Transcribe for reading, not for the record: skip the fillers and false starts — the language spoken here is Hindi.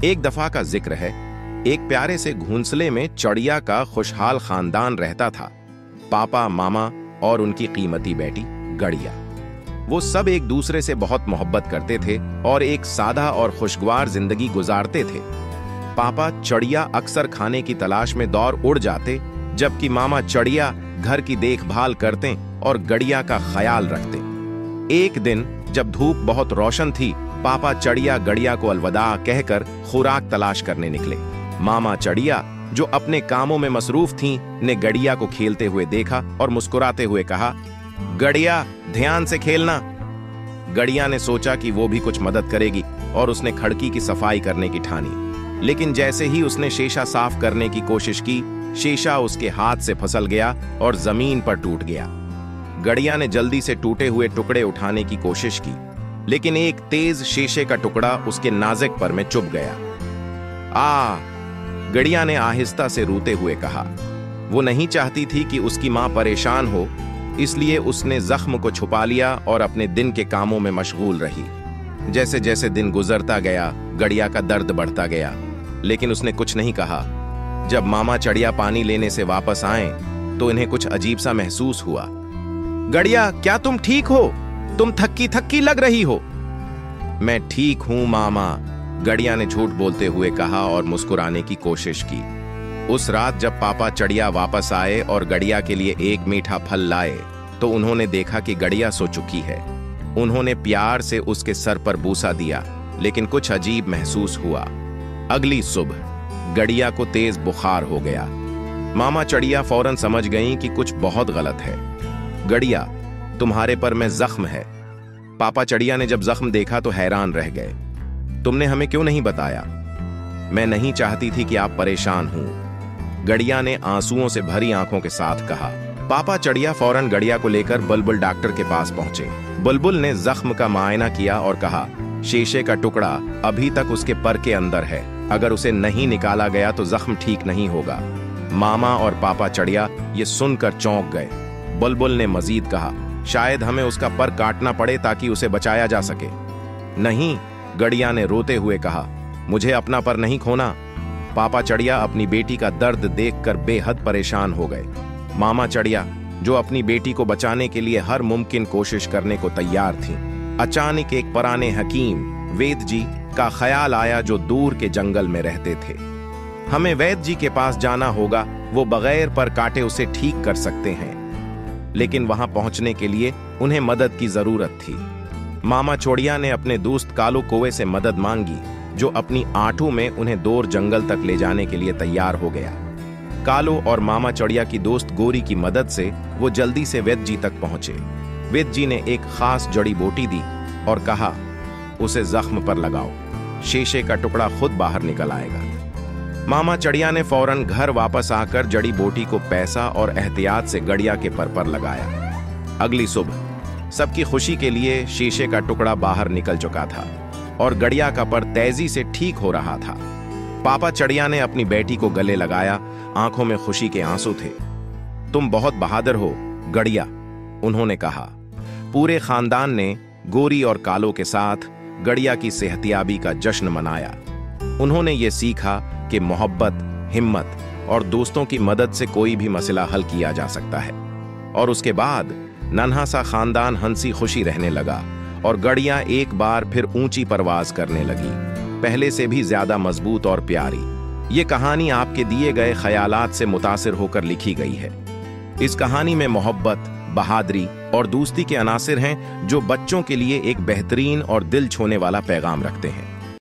एक दफा का जिक्र है, एक प्यारे से घोंसले में चिड़िया का खुशहाल खानदान रहता था। पापा, मामा और उनकी कीमती बेटी गड़िया। वो सब एक दूसरे से बहुत मोहब्बत करते थे और एक सादा और खुशगवार जिंदगी गुजारते थे। पापा चिड़िया अक्सर खाने की तलाश में दौड़ उड़ जाते, जबकि मामा चिड़िया घर की देखभाल करते और गड़िया का ख्याल रखते। एक दिन जब धूप बहुत रोशन थी, पापा चिड़िया गड़िया को अलविदा कहकर खुराक तलाश करने निकले। मामा चिड़िया, जो अपने कामों में मसरूफ थीं, ने गड़िया को खेलते हुए देखा और मुस्कुराते हुए कहा, गड़िया ध्यान से खेलना। गड़िया ने सोचा कि वो भी कुछ मदद करेगी और उसने खिड़की की सफाई करने की ठानी। लेकिन जैसे ही उसने शीशा साफ करने की कोशिश की, शीशा उसके हाथ से फिसल गया और जमीन पर टूट गया। गड़िया ने जल्दी से टूटे हुए टुकड़े उठाने की कोशिश की, लेकिन एक तेज शीशे का टुकड़ा उसके नाजुक पर में चुभ गया। गड़िया ने आहिस्ता से रोते हुए कहा। वो नहीं चाहती थी कि उसकी मां परेशान हो, इसलिए उसने जख्म को छुपा लिया और अपने दिन के कामों में मशगूल रही। जैसे जैसे दिन गुजरता गया, गड़िया का दर्द बढ़ता गया, लेकिन उसने कुछ नहीं कहा। जब मामा चिड़िया पानी लेने से वापस आए तो इन्हें कुछ अजीब सा महसूस हुआ। गड़िया, क्या तुम ठीक हो? तुम थक्की थक्की लग रही हो। मैं ठीक हूं मामा, गड़िया ने झूठ बोलते हुए कहा और मुस्कुराने की कोशिश की। उस रात जब पापा चिड़िया वापस आए और गड़िया के लिए एक मीठा फल लाए, तो उन्होंने देखा कि गड़िया सो चुकी है। उन्होंने प्यार से उसके सर पर बूसा दिया, लेकिन कुछ अजीब महसूस हुआ। अगली सुबह गड़िया को तेज बुखार हो गया। मामा चिड़िया फौरन समझ गईं कि कुछ बहुत गलत है। गड़िया, तुम्हारे पर में जख्म है। पापा चिड़िया ने जब जख्म देखा तो हैरान रह गए। तुमने हमें क्यों नहीं बताया? मैं नहीं चाहती थी कि आप परेशान हों, गड़िया ने आंसुओं से भरी आंखों के साथ कहा। पापा चिड़िया फौरन गड़िया को लेकर बुलबुल डॉक्टर के पास पहुंचे। बुलबुल ने जख्म का मुआयना किया और कहा, शीशे का टुकड़ा अभी तक उसके पर के अंदर है। अगर उसे नहीं निकाला गया तो जख्म ठीक नहीं होगा। मामा और पापा चिड़िया ये सुनकर चौंक गए। बुलबुल ने मजीद कहा, शायद हमें उसका पर काटना पड़े ताकि उसे बचाया जा सके। नहीं, गड़िया ने रोते हुए कहा, मुझे अपना पर नहीं खोना। पापा चिड़िया अपनी बेटी का दर्द देखकर बेहद परेशान हो गए। मामा चिड़िया, जो अपनी बेटी को बचाने के लिए हर मुमकिन कोशिश करने को तैयार थीं, अचानक एक पुराने हकीम वेद जी का ख्याल आया, जो दूर के जंगल में रहते थे। हमें वैद्य जी के पास जाना होगा, वो बगैर पर काटे उसे ठीक कर सकते हैं। लेकिन वहां पहुंचने के लिए उन्हें मदद की जरूरत थी। मामा चिड़िया ने अपने दोस्त कालो कौवे से मदद मांगी, जो अपनी आंटों में उन्हें दूर जंगल तक ले जाने के लिए तैयार हो गया। कालो और मामा चिड़िया की दोस्त गोरी की मदद से वो जल्दी से वैद्य जी तक पहुंचे। वैद्य जी ने एक खास जड़ी बूटी दी और कहा, उसे जख्म पर लगाओ, शीशे का टुकड़ा खुद बाहर निकल आएगा। मामा चिड़िया ने फौरन घर वापस आकर जड़ी बूटी को पैसा और एहतियात से गड़िया के पर लगाया। अगली सुबह सबकी खुशी के लिए शीशे का टुकड़ा बाहर निकल चुका था और गड़िया का पर तेजी से ठीक हो रहा था। पापा चिड़िया ने अपनी बेटी को गले लगाया, आंखों में खुशी के आंसू थे। तुम बहुत बहादुर हो गड़िया, उन्होंने कहा। पूरे खानदान ने गोरी और कालो के साथ गड़िया की सेहतियाबी का जश्न मनाया। उन्होंने ये सीखा कि मोहब्बत, हिम्मत और दोस्तों की मदद से कोई भी मसला हल किया जा सकता है। और उसके बाद नन्हा सा खानदान हंसी खुशी रहने लगा और गड़िया एक बार फिर ऊंची परवाज करने लगी, पहले से भी ज्यादा मजबूत और प्यारी। ये कहानी आपके दिए गए ख्यालात से मुतासिर होकर लिखी गई है। इस कहानी में मोहब्बत, बहादुरी और दोस्ती के अनासिर हैं, जो बच्चों के लिए एक बेहतरीन और दिल छूने वाला पैगाम रखते हैं।